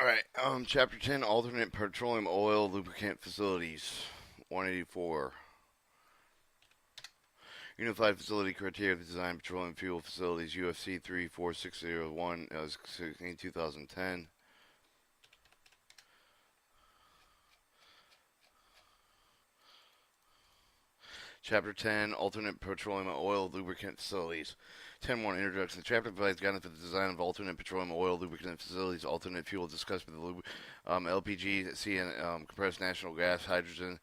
Alright, Chapter 10, Alternate Petroleum Oil Lubricant Facilities. 184. Unified Facility Criteria for Design Petroleum Fuel Facilities, UFC013, 2010. Chapter 10, Alternate Petroleum Oil Lubricant Facilities. 10.1 Introduction. The chapter provides guidance for the design of alternate petroleum oil lubricant facilities, alternate fuel discussed with the LPG, and compressed natural gas, hydrogen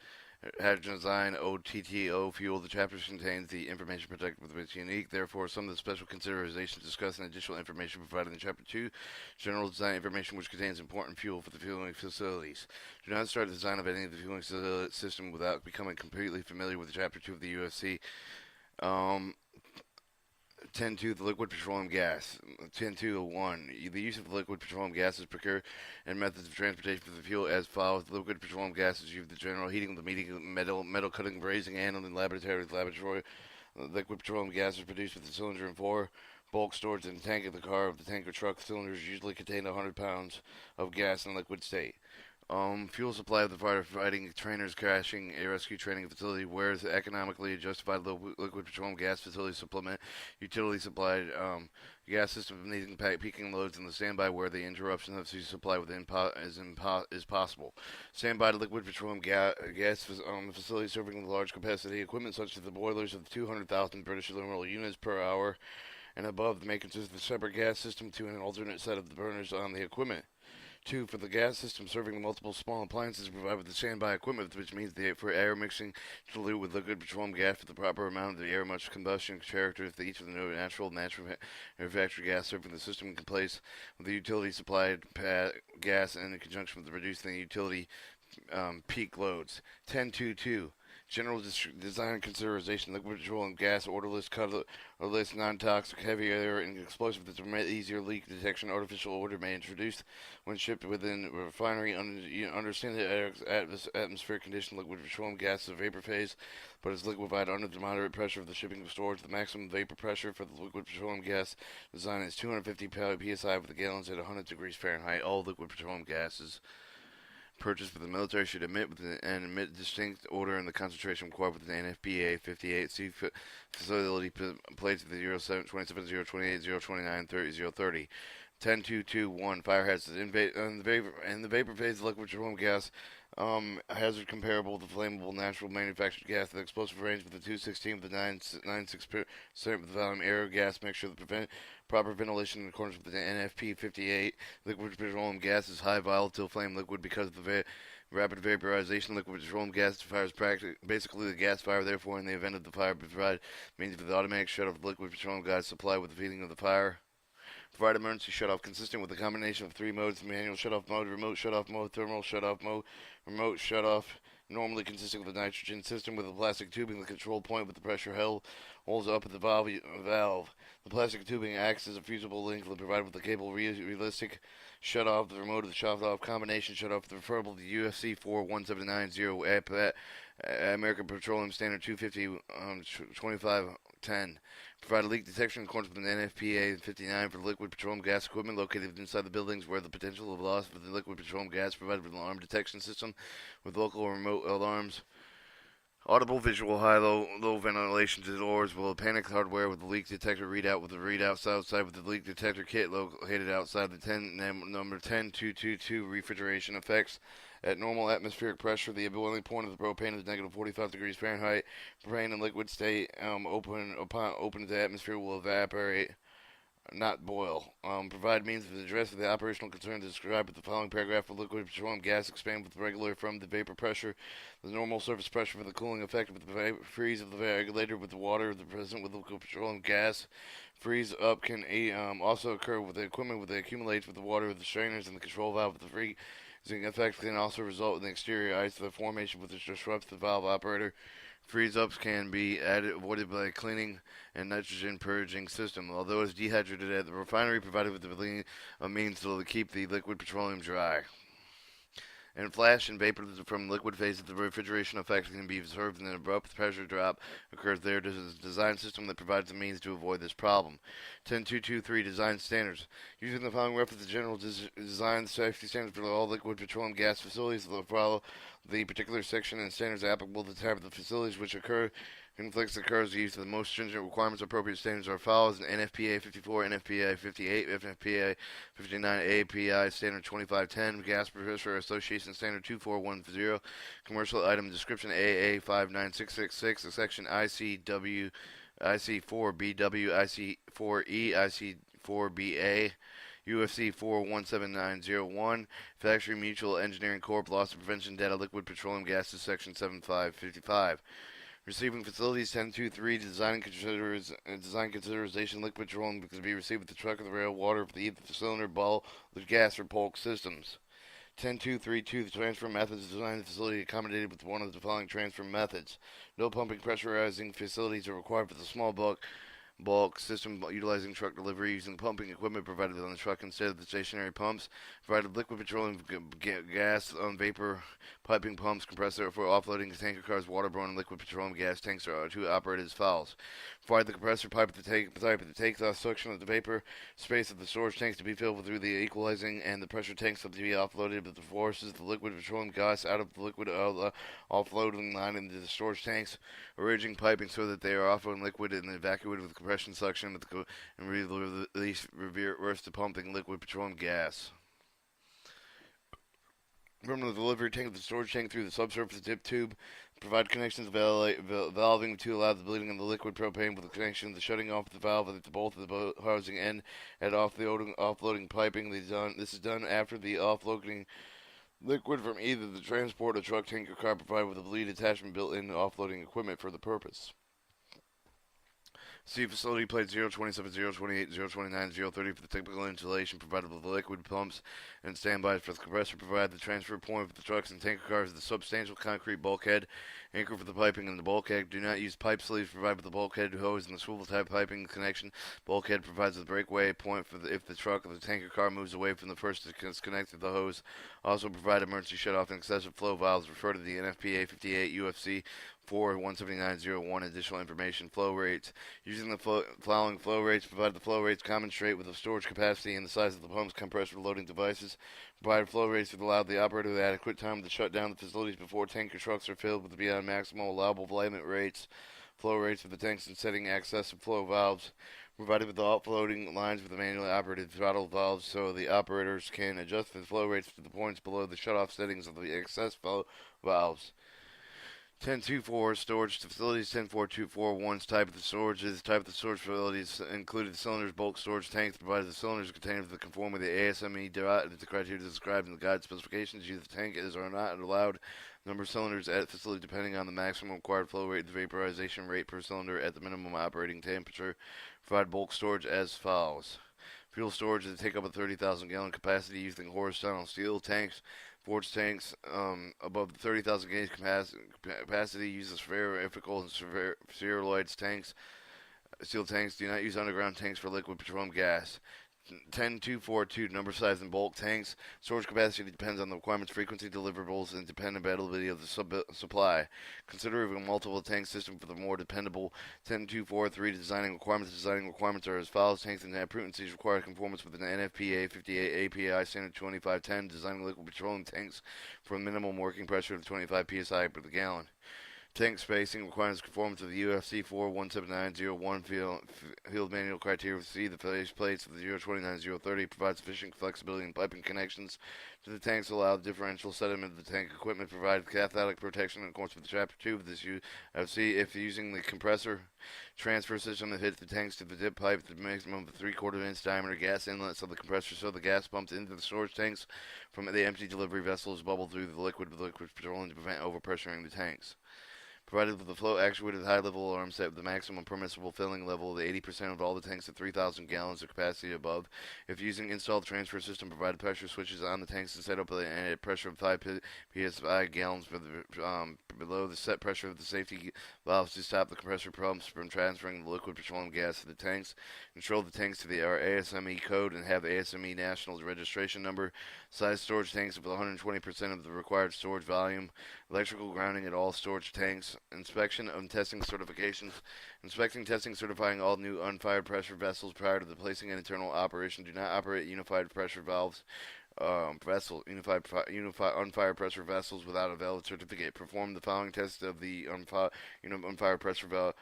design, OTTO fuel. The chapter contains the information protected with which unique. Therefore, some of the special considerations discussed and additional information provided in Chapter 2, general design information which contains important fuel for the fueling facilities. Do not start the design of any of the fueling system without becoming completely familiar with Chapter 2 of the UFC. 10.2, the liquid petroleum gas. 10.2.1, the use of liquid petroleum gas is procured and methods of transportation for the fuel as follows. Liquid petroleum gas is used for the general heating, the metal cutting, brazing, handling, laboratory. Liquid petroleum gas is produced with the cylinder and four bulk storage in the tank of the car of the tank or truck. Cylinders usually contain 100 pounds of gas in liquid state. Fuel supply of the firefighting trainers, crashing, air rescue training facility, where is economically justified liquid petroleum gas facility supplement, utility supplied gas system needing peaking loads in the standby where the interruption of supply within is possible. Standby liquid petroleum gas facility serving large capacity equipment such as the boilers of 200,000 British thermal units per hour and above may consist of a separate gas system to an alternate set of the burners on the equipment. 2. For the gas system serving the multiple small appliances provided with the standby equipment, which means for air mixing to dilute with liquid petroleum gas for the proper amount of the air, much combustion characteristics of each of the natural manufactured gas serving the system can place with the utility supplied gas in conjunction with reducing the utility peak loads. 10.2.2. General design consideration: liquid petroleum gas, odorless, colorless, non-toxic, heavy air, and explosive that permit easier leak detection. Artificial odor may introduced when shipped within a refinery. Understand the atmospheric condition. Liquid petroleum gas is a vapor phase, but is liquefied under the moderate pressure of the shipping storage. The maximum vapor pressure for the liquid petroleum gas design is 250 psi with the gallons at 100 degrees Fahrenheit. All liquid petroleum gases purchased for the military should emit distinct odor and the concentration required with the NFPA 58. See facility plates of the 07, 27, 028, 029, 30, 030. 10.2.2.1 fire hazards. In the vapor phase, the liquid petroleum gas hazard comparable to flammable natural manufactured gas. The explosive range with the 216 with the 96% with the volume air gas mixture. The proper ventilation in accordance with the NFP 58. Liquid petroleum gas is high volatile flame liquid because of the rapid vaporization. Liquid petroleum gas fires basically the gas fire. Therefore, in the event of the fire, provide means for the automatic shut off of liquid petroleum gas supply with the feeding of the fire. Provide emergency shutoff consistent with a combination of three modes: manual shutoff mode, remote shutoff mode, thermal shutoff mode. Remote shutoff normally consisting of the nitrogen system with a plastic tubing. The control point with the pressure holds up at the valve. The plastic tubing acts as a fusible link provided with the cable. Realistic shutoff. The remote of the shutoff combination shutoff. The referable to UFC013 American Petroleum Standard 250 2510. Provide a leak detection in accordance with an NFPA 59 for liquid petroleum gas equipment located inside the buildings where the potential of loss of the liquid petroleum gas. Provided with an alarm detection system with local or remote alarms. Audible, visual, low ventilation to doors. Will panic hardware with the leak detector readout with the readout outside with the leak detector kit located outside the number 10222 refrigeration effects. At normal atmospheric pressure, the boiling point of the propane is negative 45 degrees Fahrenheit. Propane in liquid state, open to atmosphere, will evaporate, not boil. Provide means of address of the operational concerns described with the following paragraph. For liquid petroleum gas, expand with regular from the vapor pressure. The normal surface pressure for the cooling effect with the freeze of the regulator with the water the present with liquid petroleum gas. Freeze up can also occur with the equipment with the accumulates with the water of the strainers and the control valve with the freezing effect can also result in the exterior ice of the formation which disrupts the valve operator. Freeze-ups can be avoided by a cleaning and nitrogen purging system. Although it's dehydrated at the refinery, provided with the means to keep the liquid petroleum dry. and flash and vapor from liquid phase of the refrigeration effect can be observed, and an abrupt pressure drop occurs there. This is a design system that provides the means to avoid this problem. 10223 Design Standards. Using the following reference, the general design safety standards for all liquid petroleum gas facilities will follow the particular section and standards applicable to the type of the facilities which occur. Conflicts occurs, the use of the most stringent requirements. Appropriate standards are follows: NFPA 54, NFPA 58, NFPA 59, API Standard 2510, Gas Pressure Association Standard 2410, Commercial Item Description AA 59666, Section ICW, IC4BW, IC4E, IC4BA, UFC 417901, Factory Mutual Engineering Corp. Loss of Prevention Data Liquid Petroleum Gases, Section 7555. Receiving facilities 1023 design consideration liquid petroleum can be received with the truck or the rail water for either the cylinder, ball, the gas, or bulk systems. 10232 the transfer methods design the facility accommodated with one of the following transfer methods. No pumping pressurizing facilities are required for the small bulk system utilizing truck delivery using pumping equipment provided on the truck instead of the stationary pumps. Provided liquid petroleum gas on vapor piping pumps compressor for offloading tanker cars waterborne liquid petroleum gas tanks are to operate as follows. Provide the compressor pipe that takes off suction of the vapor space of the storage tanks to be filled through the equalizing and the pressure tanks to be offloaded with the forces the liquid petroleum gas out of the liquid offloading line into the storage tanks, arranging piping so that they are offloading liquid and evacuated with compression suction and reverse the pumping liquid petroleum gas. From the delivery tank to the storage tank through the subsurface dip tube, provide connections valving to allow the bleeding of the liquid propane with the connection, the shutting off the valve at the bolt of the housing end, and offloading piping. This is done after the offloading liquid from either the transport or truck, tank, or car, provided with a bleed attachment built in offloading equipment for the purpose. See facility plate 027, 028, 029, 030 for the typical installation provided with the liquid pumps and standbys for the compressor. Provide the transfer point for the trucks and tanker cars, the substantial concrete bulkhead, anchor for the piping and the bulkhead. Do not use pipe sleeves provided with the bulkhead hose and the swivel type piping connection. Bulkhead provides the breakaway point for if the truck or the tanker car moves away from the first that's connected to the hose. Also provide emergency shutoff and excessive flow valves. Refer to the NFPA 58 UFC 417901. Additional information. Flow rates. Using the following flow rates, provide the flow rates commensurate with the storage capacity and the size of the pump's compressor loading devices. Provide flow rates that allow the operator with adequate time to shut down the facilities before tanker trucks are filled with beyond maximal allowable volume rates. Flow rates for the tanks and setting access and flow valves. Provided with the offloading lines with the manually operated throttle valves so the operators can adjust the flow rates to the points below the shutoff settings of the access flow valves. 1024 storage facilities. 10424 type of the storage is type of the storage facilities included cylinders, bulk storage tanks. Provided the cylinders contained with the conform with the ASME the criteria described in the guide specifications. Use the tank is or not allowed number of cylinders at facility depending on the maximum required flow rate, the vaporization rate per cylinder at the minimum operating temperature. Provide bulk storage as follows. Fuel storage is to take up a 30,000 gallon capacity using horizontal steel tanks. Forged tanks above the 30,000 gauge capacity uses spherical and spheroid tanks. Steel tanks do not use underground tanks for liquid petroleum gas. 10242 number, size, and bulk tanks. Storage capacity depends on the requirements, frequency, deliverables, and dependability of the supply. Consider a multiple tank system for the more dependable. 10243 designing requirements. Designing requirements are as follows. Tanks and frequencies require conformance with an NFPA 58 API standard 2510. Designing liquid petroleum tanks for a minimum working pressure of 25 psi per gallon. Tank spacing requires conformance to the UFC 417901 field manual criteria. See the face plates of the 029-030 provides sufficient flexibility in piping connections to the tanks to allow differential sediment of the tank equipment. Provide cathodic protection in accordance with Chapter 2 of this UFC. If using the compressor transfer system that hits the tanks to the dip pipe, the maximum of a 3/4 inch diameter gas inlets of the compressor so the gas pumps into the storage tanks from the empty delivery vessels bubble through the liquid petroleum to prevent overpressuring the tanks. provided with a flow actuated high-level alarm set with the maximum permissible filling level of 80% of all the tanks at 3,000 gallons of capacity above. If using installed transfer system, provided pressure switches on the tanks and set up a pressure of 5 psi gallons below the set pressure of the safety valves to stop the compressor pumps from transferring the liquid petroleum gas to the tanks. Control the tanks to the ASME code and have ASME national registration number. Size storage tanks with 120% of the required storage volume. Electrical grounding at all storage tanks. Inspection and testing certifications. Inspecting, testing, certifying all new unfired pressure vessels prior to the placing in internal operation. Do not operate unified pressure valves. Unified unfired pressure vessels without a valid certificate. Perform the following tests of the unfired pressure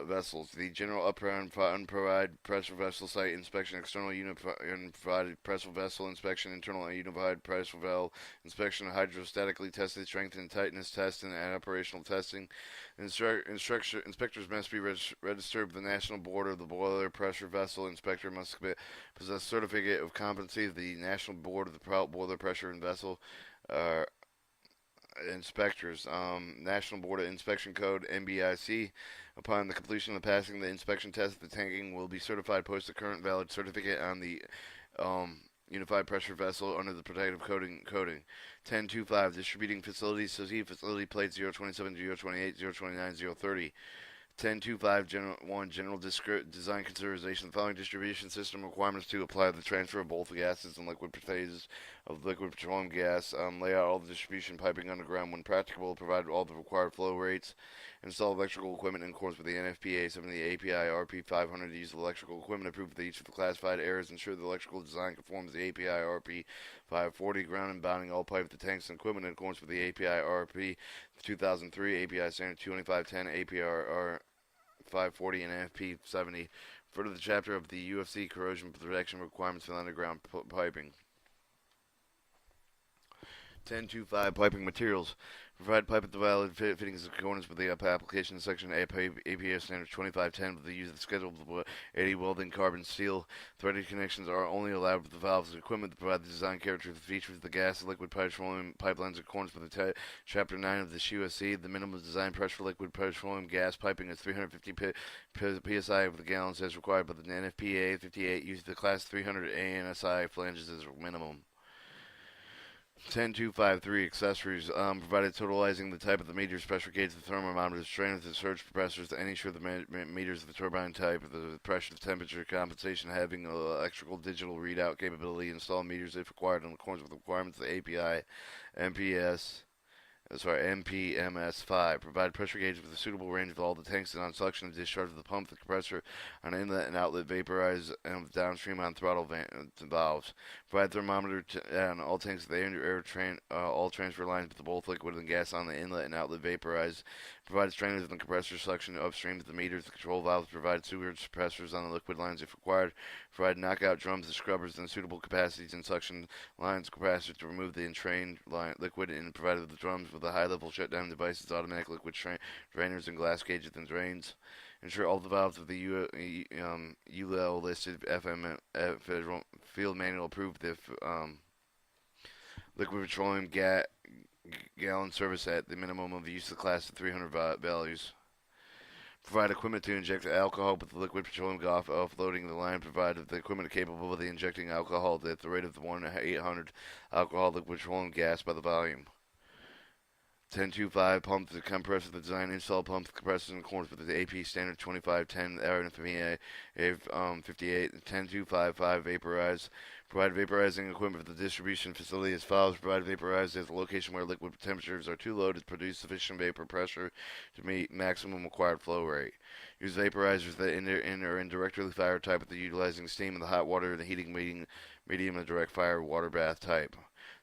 vessels. The general unprovided pressure vessel site inspection, external unprovided pressure vessel inspection, internal unified pressure valve inspection, hydrostatically tested strength and tightness test, and operational testing. Inspectors must be registered with the National Board of the Boiler Pressure Vessel. Inspector must possess certificate of competency of the National Board of the Boiler Pressure and Vessel. Inspectors, National Board of Inspection Code, NBIC. Upon the completion of passing the inspection test, the tanking will be certified. Post a current valid certificate on the unified pressure vessel under the protective coding. 10.25 Distributing facilities. So see facility plate 027, 028, 029, 030. 10.25 General design consideration. The following distribution system requirements to apply the transfer of both gases and liquid phases of liquid petroleum gas. Lay out all the distribution piping underground when practicable. Provide all the required flow rates. Install electrical equipment in accordance with the NFPA 70 API RP 500. Use of electrical equipment approved with each of the classified areas. Ensure the electrical design conforms to the API RP 540. Ground and bounding all pipe the tanks and equipment in accordance with the API RP 2003, API standard 2510, APR 540, and NFP 70. Further the chapter of the UFC corrosion protection requirements for underground piping. 10.25 Piping materials. Provide pipe with the valid fittings and components with the application section APA standard 2510 with the use of the scheduled 80 welding carbon steel. Threaded connections are only allowed with the valves and equipment that provide the design character of the features of the gas and liquid petroleum pipelines in accordance with the Chapter 9 of the USC. The minimum design pressure for liquid petroleum gas piping is 350 psi over the gallons as required by the NFPA 58. Use the class 300 ANSI flanges as a minimum. 10.253 Accessories. Provided totalizing the type of the meters, pressure gauge, the thermometer, the strain of the surge compressors, any sure the meters of the turbine type, the pressure, the temperature, compensation, having electrical digital readout capability, install meters if required in accordance with the requirements of the API, MPMS5. Provide pressure gauge with a suitable range of all the tanks and on suction and discharge of the pump, the compressor, on inlet and outlet vaporize, and downstream on throttle valves. Provide thermometer on all tanks of the all transfer lines with both liquid and gas on the inlet and outlet vaporize. Provide strainers and compressor suction upstream of the meters, the control valves. Provide sewer suppressors on the liquid lines if required. Provide knockout drums and scrubbers and suitable capacities and suction lines capacitors to remove the entrained liquid, and provided the drums with the high-level shutdown devices, automatic liquid drainers, and glass gauges and drains. Ensure all the valves of the UL listed FM Federal Field Manual approved if liquid petroleum gallon service at the minimum of use of the class of 300 values. Provide equipment to inject alcohol with the liquid petroleum offloading the line. Provide the equipment capable of injecting alcohol at the rate of 1/800 alcohol liquid petroleum gas by the volume. 10.25 Pump the compressor. The design install pump the compressors in accordance with the AP standard 2510 RNFPA 58. 10.255 Vaporize. Provide vaporizing equipment for the distribution facility as follows. Provide vaporize at the location where liquid temperatures are too low to produce sufficient vapor pressure to meet maximum required flow rate. Use vaporizers that are indirectly fire type with the utilizing steam and the hot water and the heating medium and direct fire water bath type.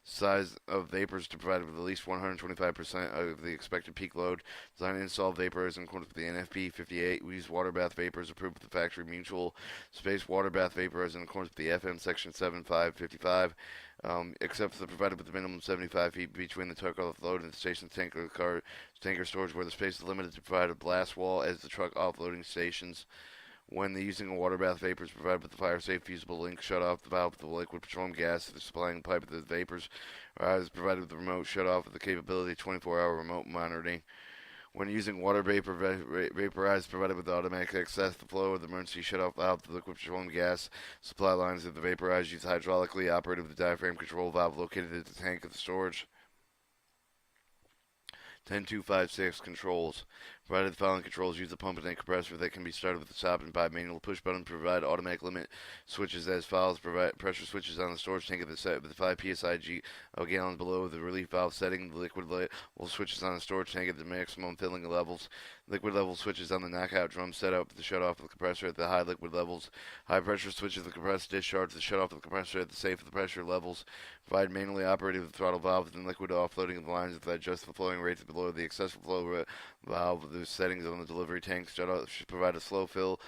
Size of vapors to provide with at least 125% of the expected peak load. Design and install vapors in accordance with the NFP 58. We use water bath vapors approved with the factory mutual space water bath vapors in accordance with the FM section 7555. Except for the provided with the minimum 75 feet between the truck offload and the station tanker storage, where the space is limited to provide a blast wall as the truck offloading stations. When using a water bath, vapors provided with the fire safe fusible link, shut off the valve with the liquid petroleum gas. The supplying pipe of the vapors is provided with the remote shut off with the capability of 24-hour remote monitoring. When using water vaporized provided with automatic access, the flow of the emergency shutoff valve, the liquid petroleum gas supply lines of the vaporized used hydraulically operated with the diaphragm control valve located at the tank of the storage. 10256 controls. Provided the following controls, use the pump and compressor that can be started with the stop and by manual push button. Provide automatic limit switches as follows. Provide pressure switches on the storage tank at the set with 5 psi gallons below the relief valve setting. The liquid level switches on the storage tank at the maximum filling levels. Liquid level switches on the knockout drum set up the shut off of the compressor at the high liquid levels. High pressure switches the compressor discharge the shut off of the compressor at the safe of the pressure levels. Provide manually operated with the throttle valve within liquid offloading of the lines that adjust the flowing rates below the excessive flow valve. The settings on the delivery tank shut off should provide a slow fill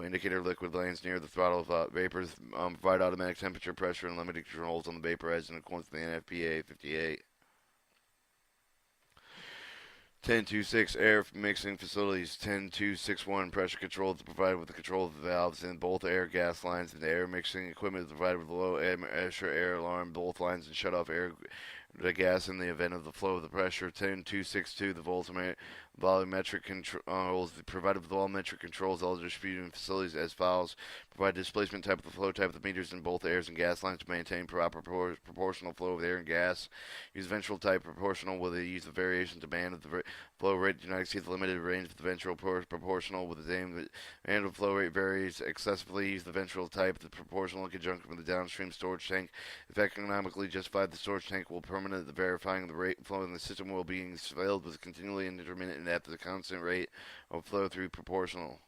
indicator liquid lanes near the throttle vapors. Provide automatic temperature, pressure, and limited controls on the vaporized in accordance with the NFPA 58. 102.6 air mixing facilities. 102.61 pressure control to provide with the control of the valves in both air gas lines, and the air mixing equipment is provided with low pressure air alarm both lines and shut off air the gas in the event of the flow of the pressure. 10262 the volumetric controls provided with volumetric controls all distributed facilities as follows. Provide displacement type of the flow type of the meters in both airs and gas lines to maintain proper proportional flow of air and gas. Use ventral type proportional with the use of variation demand of the flow rate do not exceed the limited range of the ventral proportional with the aim that and the flow rate varies excessively. Use the ventral type the proportional in conjunction with the downstream storage tank. If economically justified, the storage tank will permanent verifying the rate flow in the system will be filled with continually intermittent and at the constant rate of flow through proportional.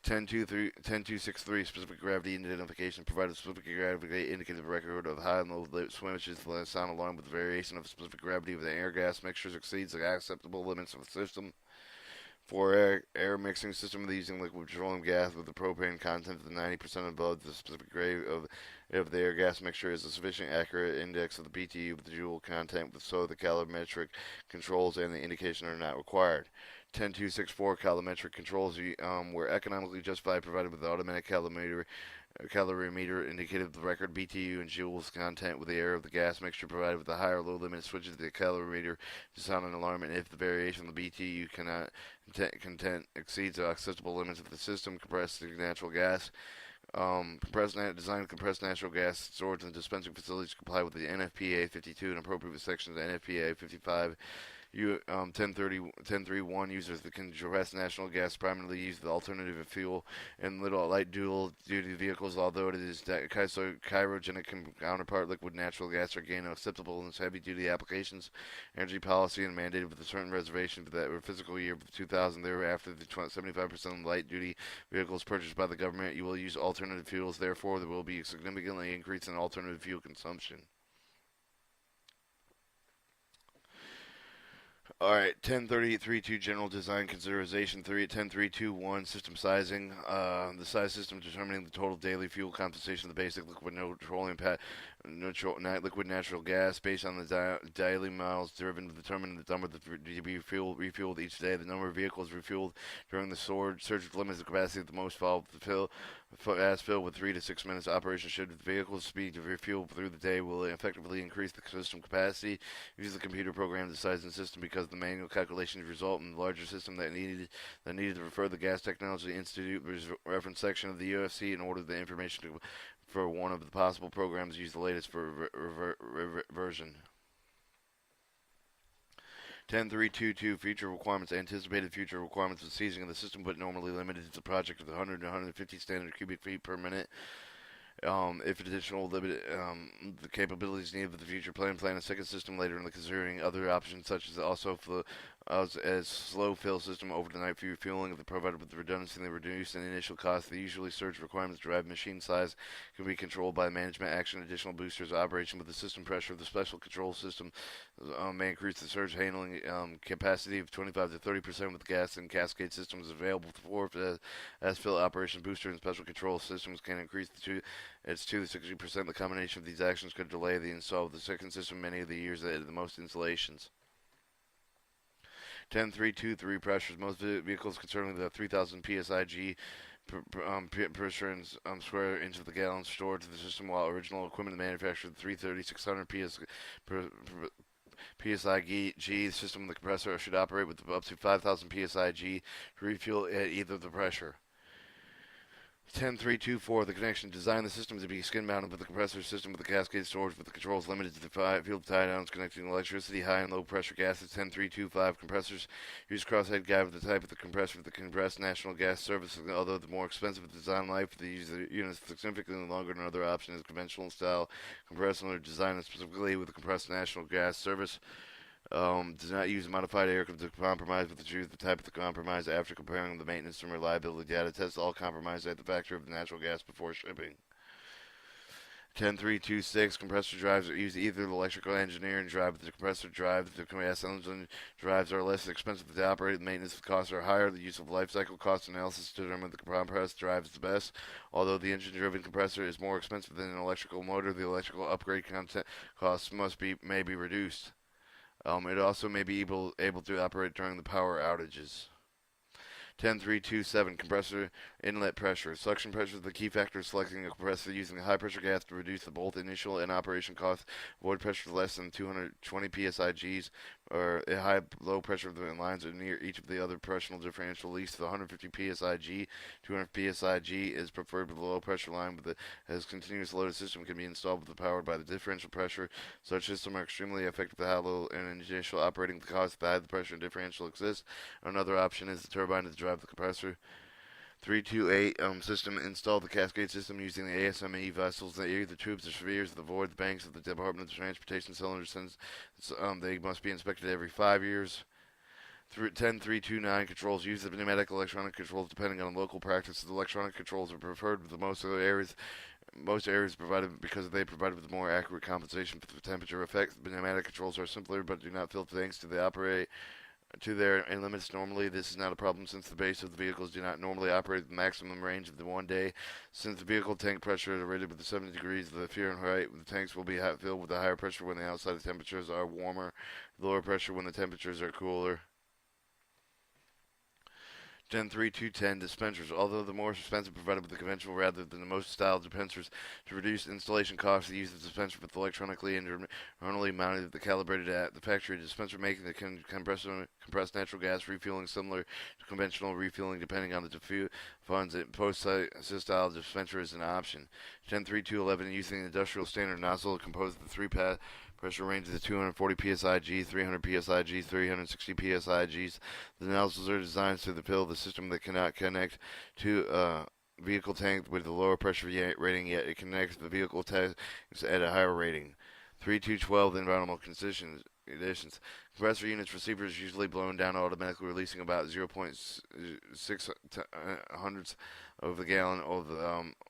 10263 specific gravity identification provided specific gravity indicates a record of high and low switches sound alarm with the variation of specific gravity of the air gas mixtures exceeds the acceptable limits of the system. For air mixing system using liquid petroleum gas with the propane content of 90% above the specific grade of the air gas mixture is a sufficient accurate index of the BTU with the joule content, so the calorimetric controls and the indication are not required. 10264 calorimetric controls were economically justified provided with the automatic calorimeter indicated the record BTU and joules content with the air of the gas mixture provided with the high or low limit switches the calorimeter to sound an alarm, and if the variation of the BTU content exceeds the acceptable limits of the system. Compressed natural gas. Design compressed natural gas storage and dispensing facilities comply with the NFPA 52 and appropriate sections of NFPA 55. 1031 users that can compress natural gas primarily use the alternative fuel in light dual-duty vehicles, although it is chirogenic counterpart liquid natural gas are again acceptable in heavy-duty applications. Energy policy and mandated with a certain reservation for that fiscal year of 2000. Thereafter, the 75% of light-duty vehicles purchased by the government, you will use alternative fuels. Therefore, there will be a significantly increase in alternative fuel consumption. Alright, 10.33.2 General Design Consideration 3 at 10.3.2.1 System Sizing. The size system determining the total daily fuel compensation of the basic liquid liquid natural gas based on the daily miles driven to determine the number to be refueled each day. The number of vehicles refueled during the surge limits the capacity of the most valve to fill. As filled with 3 to 6 minutes operation should the vehicle's speed to refuel through the day will effectively increase the system capacity. Use the computer program to size the system because the manual calculations result in the larger system that needed to refer the Gas Technology Institute reference section of the UFC in order the information for one of the possible programs use the latest version. 10.3.2.2 Future Requirements. Anticipated future requirements of seizing of the system, but normally limited to the project of 100 to 150 standard cubic feet per minute. If additional the capabilities needed for the future plan a second system later in the considering other options such as also as slow fill system over the night refueling if provided with the redundancy and the reduced and initial cost. The usually surge requirements drive machine size can be controlled by management action. Additional boosters operation with the system pressure of the special control system may increase the surge handling capacity of 25 to 30% with gas and cascade systems available for as fill operation booster and special control systems can increase it's 2 to 60%. The combination of these actions could delay the install of the second system many of the years at the most installations. 10.3.2.3 pressures. Most vehicles concerning the 3,000 psi pressure square inch of the gallon stored to the system, while original equipment manufactured 3,600 psi psi G. The system of the compressor should operate with up to 5,000 psi G to refuel at either the pressure. 10324, the connection. Design the system to be skin mounted with the compressor system with the cascade storage with the controls limited to the field tie downs connecting electricity, high and low pressure gases. 10325, compressors use crosshead guide with the type of the compressor for the compressed natural gas service. Although the more expensive design life, the unit is significantly longer than other option is conventional style compressor designed specifically with the compressed natural gas service. Does not use modified air to compromise with the truth. The type of the compromise after comparing the maintenance and reliability data. Test all compromise at the factory of the natural gas before shipping. 10326, compressor drives use either the electrical engineering drive with the compressor drive. The gas engine drives are less expensive to operate. The maintenance costs are higher. The use of life cycle cost analysis to determine the compressed drive is the best. Although the engine-driven compressor is more expensive than an electrical motor, the electrical upgrade content costs may be reduced. It also may be able to operate during the power outages. 10327, compressor inlet pressure. Suction pressure is the key factor of selecting a compressor using high pressure gas to reduce both initial and operation costs. Avoid pressure less than 220 psi or a low pressure lines are near each of the other pressure differential. At least 150 psi. 200 psi is preferred with a low pressure line as continuous loaded system can be installed with the powered by the differential pressure. Such systems are extremely effective at how low and initial operating cost the high the pressure differential exists. Another option is the turbine to drive the compressor. 328 system. Install the cascade system using the ASME vessels that either the tubes or spheres of the void, the banks of the Department of Transportation cylinders. They must be inspected every 5 years. 10329 controls use of pneumatic electronic controls depending on local practice. The electronic controls are preferred with most areas provided because they provide with more accurate compensation for the temperature effects. Pneumatic controls are simpler but do not feel thanks to their limits. Normally, this is not a problem since the base of the vehicles do not normally operate at the maximum range of the one day. Since the vehicle tank pressure is rated with the 70 degrees of the Fahrenheit, the tanks will be filled with a higher pressure when the outside temperatures are warmer, lower pressure when the temperatures are cooler. 10310 dispensers. Although the more expensive provided with the conventional rather than the most style dispensers to reduce installation costs, the use of the dispenser with electronically internally mounted the calibrated at the factory dispenser making the compressed natural gas refueling similar to conventional refueling depending on the funds. Post-style dispenser is an option. 10311 using the industrial standard nozzle composed of the three-pass pressure ranges of 240 psi G, 300 psi G, 360 psi Gs. The nozzles are designed to fill the system that cannot connect to vehicle tank with a lower pressure rating, yet it connects the vehicle tanks at a higher rating. 3212 environmental conditions. Compressor units receivers usually blown down automatically, releasing about 0.6 hundredths of the gallon of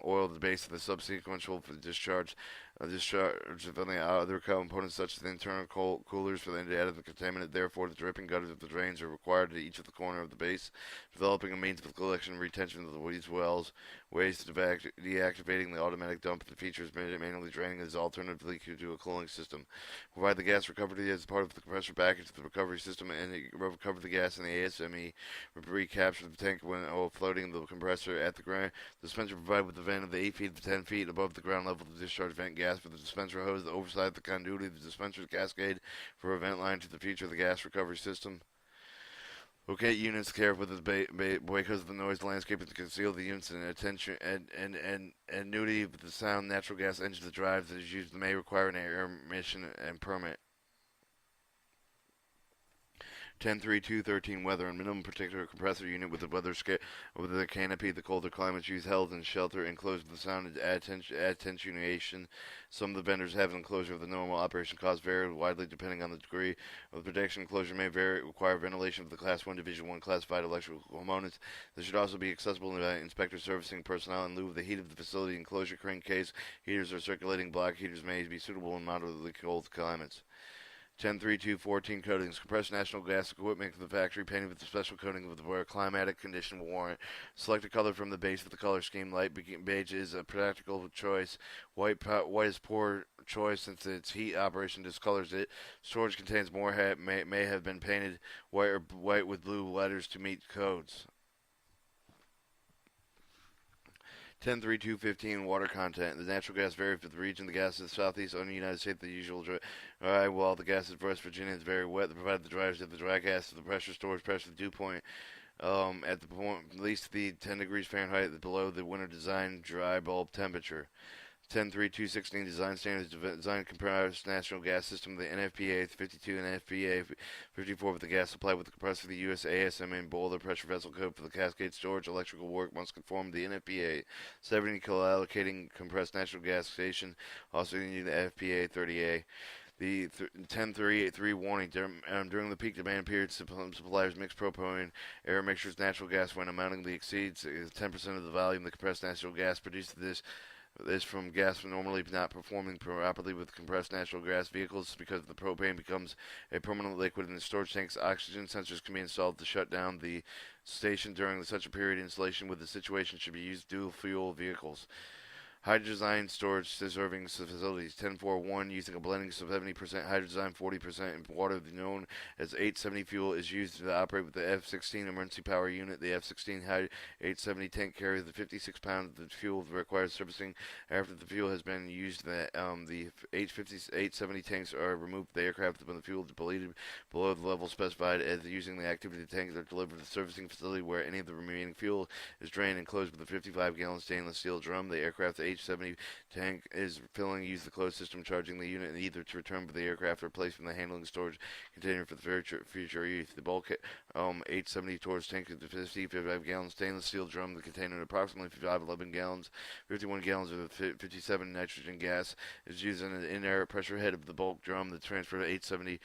oil at the base of the subsequential discharge. Discharge of any other components such as the internal coolers for the additive contaminant. Therefore, the dripping gutters of the drains are required at each of the corner of the base. Developing a means of collection and retention of these wells. Ways to deactivating the automatic dump the features manually draining is alternatively to a cooling system. Provide the gas recovery as part of the compressor package to the recovery system and recover the gas in the ASME. Recapture the tank when floating the compressor at the ground. The dispenser provided with the vent of the 8 feet to 10 feet above the ground level to discharge vent gas for the dispenser hose. The oversight of the conduit of the dispenser's cascade for a vent line to the future of the gas recovery system. Locate units carefully with the because of the noise landscape to conceal the units and attention and nudity of the sound natural gas engine that drives that is used may require an air emission and permit. 10313 weather and minimum particular compressor unit with the weather scale with the canopy. The colder climates use held in shelter enclosed with the sound attenuation. Some of the vendors have an enclosure of the normal operation costs vary widely depending on the degree of the protection. Enclosure may require ventilation of the Class 1 Division 1 classified electrical components. This should also be accessible by inspector servicing personnel in lieu of the heat of the facility. Enclosure crankcase heaters or circulating block heaters may be suitable in moderately cold climates. 10314 coatings. Compressed natural gas equipment for the factory painted with a special coating with where climatic condition warrant. Select a color from the base of the color scheme. Light beige is a practical choice. White is poor choice since its heat operation discolors it. Storage contains more may have been painted white with blue letters to meet codes. 10.3.2.15 water content. The natural gas varies with the region. The gas is southeast on the United States, the usual dry, while the gas is West Virginia is very wet. Provided the drivers of the dry gas, the pressure storage pressure dew point at the point at least the 10 degrees Fahrenheit below the winter design dry bulb temperature. 10.3.2.16 design standards design compressed natural gas system. The NFPA 52 and NFPA 54 with the gas supply with the compressor. The US ASM and boiler pressure vessel code for the cascade storage electrical work must conform to the NFPA 70 allocating compressed natural gas station. Also need the FPA 30A. The 10.3.8.3 warning during the peak demand period, suppliers mix propane air mixtures natural gas when amounting exceeds 10% of the volume. The compressed natural gas produced this from gas normally not performing properly with compressed natural gas vehicles because the propane becomes a permanent liquid in the storage tanks. Oxygen sensors can be installed to shut down the station during such a period. Installation with the situation should be used dual fuel vehicles. Hydrogen storage deserving facilities. 10.4.1 using a blending of 70% hydrogen, 40% water known as 870 fuel is used to operate with the F-16 emergency power unit. The F-16 870 tank carries the 56 pounds of fuel required servicing. After the fuel has been used, the H-870 tanks are removed. The aircraft when the fuel is depleted below the level specified as using the activity tanks are delivered to the servicing facility where any of the remaining fuel is drained and closed with a 55-gallon stainless steel drum. The aircraft's H-70 tank is filling. Use the closed system charging the unit either to return to the aircraft or place in the handling storage container for the future use. The bulk H-70 storage tank is a 55-gallon stainless steel drum. The container approximately 11 gallons, 51 gallons of 57 nitrogen gas is used in the in-air pressure head of the bulk drum. The transfer to H-70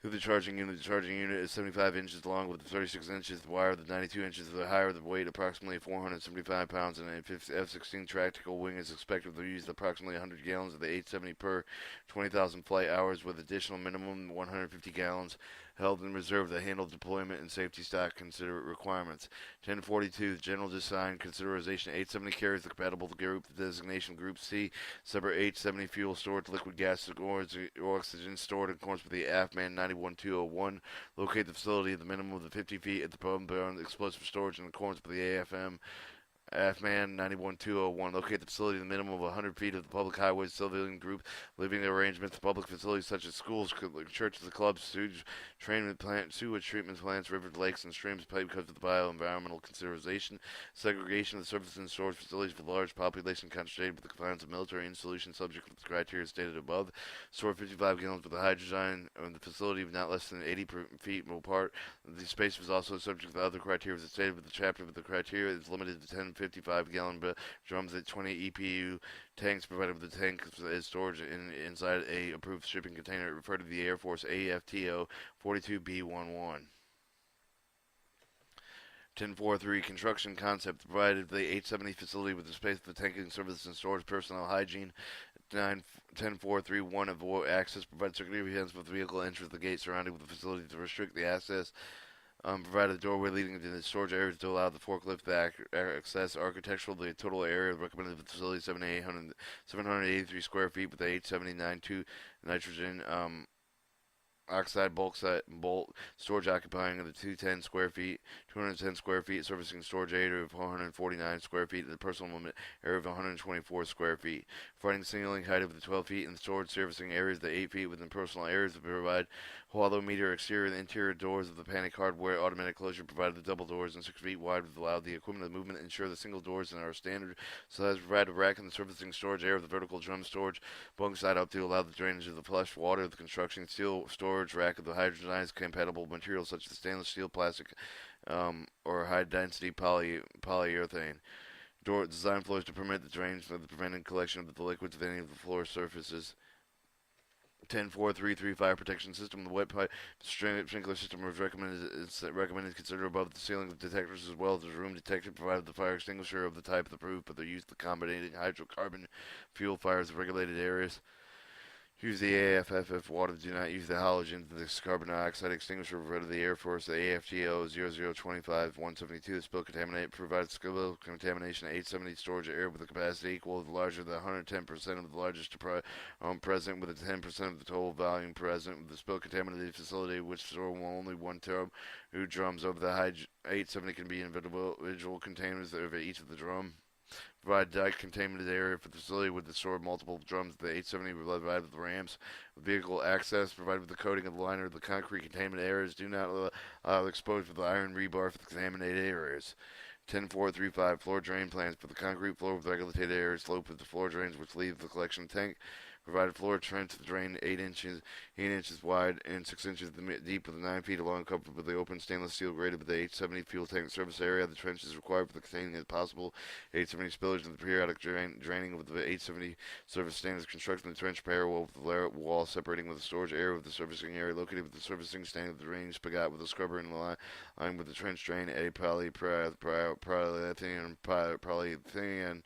to the charging unit. The charging unit is 75 inches long with 36 inches wire. The 92 inches the higher the weight, approximately 475 pounds, and a F-16 tactical wing is expected to use approximately 100 gallons of the 870 per 20,000 flight hours with additional minimum 150 gallons held in reserve to handle deployment and safety stock considerate requirements. 1042, general design consideration. 870 carries the compatible group, the designation Group C, separate 870 fuel storage, liquid gas or oxygen stored in accordance with the AFMAN 91201. Locate the facility at the minimum of the 50 feet at the pump beyond explosive storage in accordance with the AFMAN 91201. Locate the facility in the minimum of 100 feet of the public highways, civilian group, living arrangements, public facilities such as schools, churches, clubs, sewage treatment plants, rivers, lakes, and streams because of the bioenvironmental consideration. Segregation of the surface and storage facilities for large population concentrated with the confines of military installation subject to the criteria stated above. Store 55 gallons with the hydrogen in the facility of not less than 80 feet apart. The space was also subject to the other criteria as stated with the chapter, but the criteria is limited to 10 55-gallon drums at 20 EPU tanks provided with the tank is storage inside a approved shipping container. Refer to the Air Force AFTO 42B11. 10.4.3 construction concept provided the 870 facility with the space for the tanking services and storage personnel hygiene. 10.4.3.1 avoid access provide circumference with vehicle enters the gate surrounding with the facility to restrict the access. Provided the doorway leading into the storage areas to allow the forklift to access. Architectural, the total area recommended for the facility 783 square feet with the 879.2 nitrogen oxide bulk storage occupying the 210 square feet, 210 square feet, servicing storage area of 449 square feet, and the personal limit area of 124 square feet. Providing ceiling height of the 12 feet and storage servicing areas of the 8 feet within personal areas to provide hollow meter exterior and interior doors of the panic hardware automatic closure provided the double doors and 6 feet wide with allowed the equipment of movement ensure the single doors and are standard size provide a rack in the servicing storage area of the vertical drum storage bunk side up to allow the drainage of the flush water of the construction steel storage rack of the hydrogenized compatible materials such as stainless steel, plastic, or high density polyurethane. Door design floors to permit the drainage of the preventing collection of the liquids of any of the floor surfaces. 10.4.3.3 fire protection system. The wet pipe sprinkler system is recommended to consider above the ceiling of detectors as well as the room detector provided the fire extinguisher of the type approved, but they're used to combining hydrocarbon fuel fires in regulated areas. Use the AFFF water. Do not use the halogen. This carbon dioxide extinguisher provided the Air Force, the AFTO 0025-172. The spill contaminate provides spill contamination 870 storage area with a capacity equal to larger than 110% of the largest present with a 10% of the total volume present. With the spill contaminated facility, which store only one tub, who drums over the 870 can be individual containers over each of the drum. Provide dike containment area for the facility with the store of multiple drums. The 870 provide with the rams. Vehicle access provided with the coating of the liner of the concrete containment areas. Do not allow exposure for the iron rebar for the contaminated areas. 10435 floor drain plans for the concrete floor with regulated areas. Slope of the floor drains which leave the collection tank. Provided floor trench to drain 8 inches wide and 6 inches deep with 9 feet along, covered with the open stainless steel grated with the 870 fuel tank service area. The trench is required for the containing of possible 870 spillage and the periodic draining of the 870 service standards. Construction of the trench parallel with the wall separating with the storage area with the servicing area located with the servicing stand of the drainage spigot with a scrubber in line with the trench drain. A polyethylene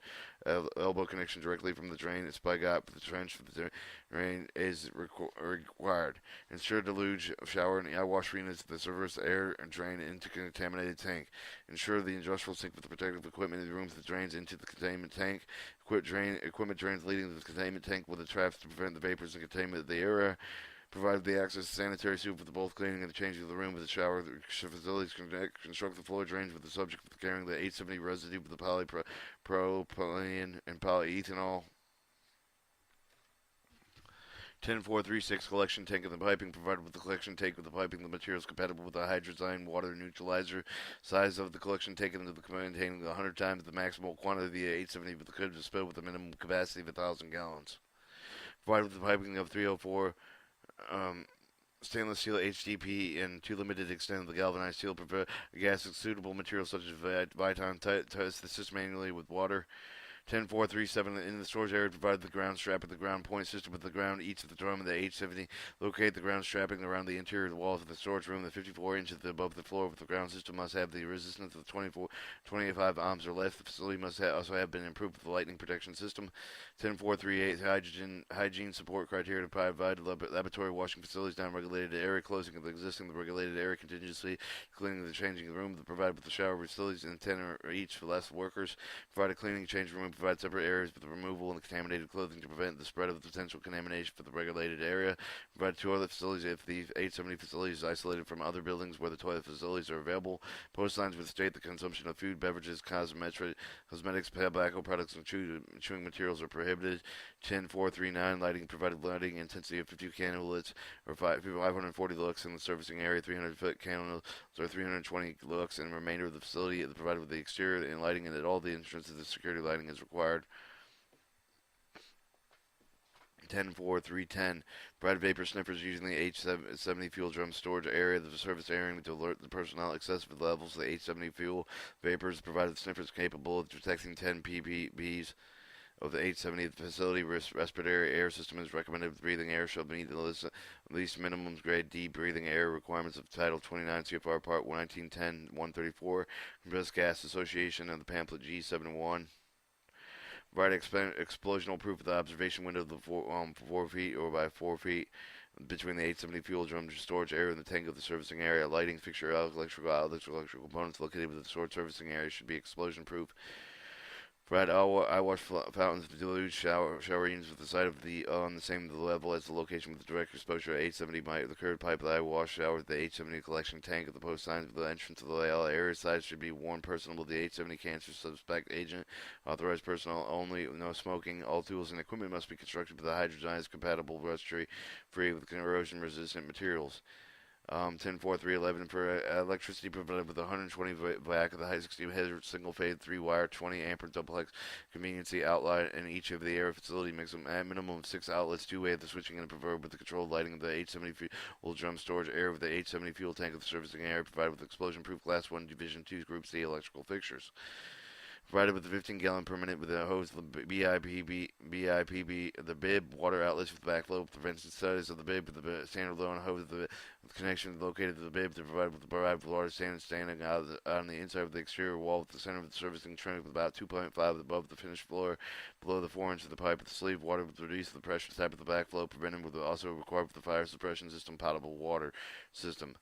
elbow connection directly from the drain. Spigot for the trench for the drain is required. Ensure deluge of shower and eye wash units the service air and drain into contaminated tank. Ensure the industrial sink with the protective equipment in the rooms that drains into the containment tank. Equipment drains leading to the containment tank with the traps to prevent the vapors and containment of the area. Provide the access to sanitary sewer for the both cleaning and the changing of the room with the shower. The facilities construct the floor drains with the subject of carrying the 870 residue with the polypropylene and polyethanol. 10436 collection tank and the piping provided with the collection tank with the piping. The materials compatible with the hydrazine water neutralizer. Size of the collection tank into the containing 100 times the maximal quantity of the 870 with the could spill with a minimum capacity of 1,000 gallons. Provided with the piping of 304. Stainless steel HDP and to limited extent of the galvanized steel gas suitable materials such as Viton test the system manually with water. 10437 in the storage area provided the ground strap and the ground point system with the ground each of the drum of the 870. Locate the ground strapping around the interior of the walls of the storage room. The 54 inches above the floor of the ground system must have the resistance of 25 ohms or less. The facility must also have been improved with the lightning protection system. 10438 hygiene support criteria to provide laboratory washing facilities down regulated area, closing of the existing regulated area contingency, cleaning the changing room, provided with the shower facilities and 10 or each for less workers. Provide a cleaning change room. Provide separate areas for the removal and contaminated clothing to prevent the spread of the potential contamination for the regulated area. Provide 2 other facilities if the 870 facility is isolated from other buildings where the toilet facilities are available. Post signs which state the consumption of food, beverages, cosmetics, tobacco products, and chewing materials are prohibited. 10439 lighting provided lighting intensity of 50 candles or 540 lux in the servicing area. 300-foot candles or 320 lux in the remainder of the facility provided with the exterior and lighting, and at all the entrances the security lighting is required. 104-310. Bright vapor sniffers using the H70 fuel drum storage area, the service area to alert the personnel excessive levels of the H70 fuel vapors, provided the sniffers capable of detecting 10 ppbs of the 870. The facility respiratory air system is recommended. Breathing air shall meet the least minimum grade D breathing air requirements of Title 29 CFR Part 1910-134, Compressed Gas Association and the pamphlet G71. Provide explosional proof of the observation window of the 4 feet or by 4 feet between the 870 fuel drum storage area and the tank of the servicing area. Lighting fixture, electrical components located within the storage servicing area should be explosion proof. Provide eye wash fountains to deluge shower units with the side of the on the same level as the location with the direct exposure. 870 the curved pipe of the eye wash shower with the 870 collection tank at the post signs of the entrance of the layout area. Size should be worn personable. The 870 cancer suspect agent. Authorized personnel only. No smoking. All tools and equipment must be constructed with a hydrazine compatible rust-free with corrosion resistant materials. 104-311 for electricity provided with 120 vac of the high 60 header single phase 3-wire 20 ampere duplex conveniency outlet in each of the air facility minimum of 6 outlets, 2-way of the switching and preferred with the controlled lighting of the 870 fuel drum storage area with the 870 fuel tank of the servicing area provided with explosion proof class 1 division 2 group C electrical fixtures. Provided with the 15-gallon per minute with a hose, the BIPB, the bib, water outlets with the backflow, prevention studies of the bib with the standalone hose, the connection located to the bib to provide with water standing on the inside of the exterior wall with the center of the servicing trunk with about 2.5 above the finished floor, below the 4 inch of the pipe with the sleeve. Water with reduce the pressure type of the backflow, prevented with also required with the fire suppression system, potable water system.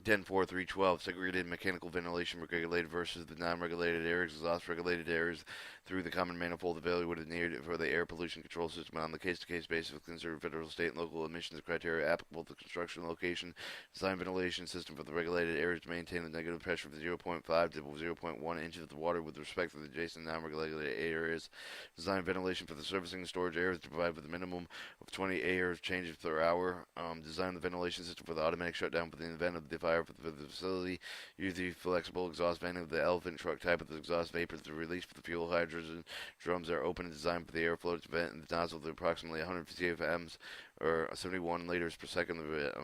10.4.3.12, segregated mechanical ventilation regulated versus the non-regulated areas, exhaust regulated areas through the common manifold evaluated needed for the air pollution control system on the case-to-case basis with considered federal, state, and local emissions criteria applicable to construction location. Design ventilation system for the regulated areas to maintain the negative pressure of 0.5 to 0.1 inches of the water with respect to the adjacent non-regulated areas. Design ventilation for the servicing and storage areas to provide with a minimum of 20 air changes per hour. Design the ventilation system for the automatic shutdown for the event of the fire for the facility. Use the flexible exhaust vent of the elephant truck type of the exhaust vapor to release for the fuel hydrogen drums are open and designed for the airflow to vent in the nozzle to approximately 150 FMs or 71 liters per second.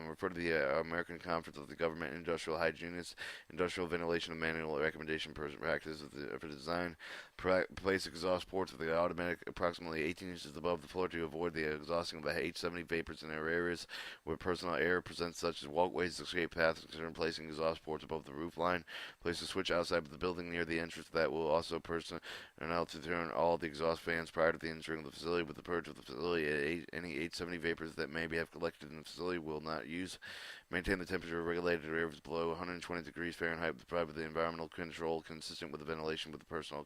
Refer to the American Conference of the Government Industrial Hygienists Industrial Ventilation Manual recommendation practice for the design. Place exhaust ports of the automatic approximately 18 inches above the floor to avoid the exhausting of the H70 vapors in their areas where personal air presents, such as walkways, escape paths. Consider placing exhaust ports above the roof line. Place a switch outside of the building near the entrance that will also to turn all the exhaust fans prior to the entering of the facility. With the purge of the facility, any H70 vapors that may have collected in the facility will not use. Maintain the temperature of regulated areas below 120 degrees Fahrenheit to provide the environmental control consistent with the ventilation with the personal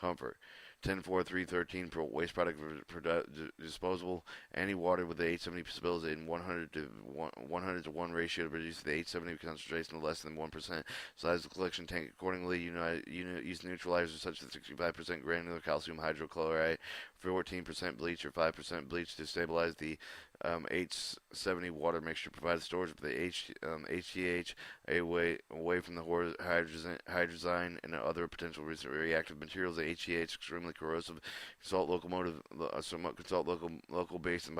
comfort. 10.4.3.13 waste product disposal. Any water with the H70 spills in 100 to 1 ratio to reduce the H70 concentration to less than 1%. Size the collection tank accordingly. Use neutralizers such as 65% granular calcium hydrochloride, 14% bleach or 5% bleach to stabilize the H70 water mixture. Provide storage of the HTH away from the hydrazine and other potential reactive materials. The HTH extremely corrosive. Consult local base and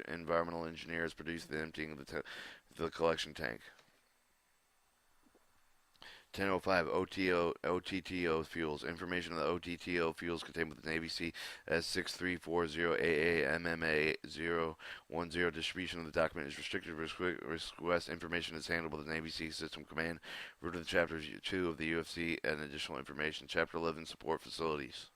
environmental engineers produce the emptying of the collection tank. 10.05 OTTO fuels. Information on the OTTO fuels contained with the Navy CS6340AA MMA010. Distribution of the document is restricted. Request information is handled by the Navy Sea System Command. Root of the Chapter 2 of the UFC and additional information. Chapter 11 support facilities.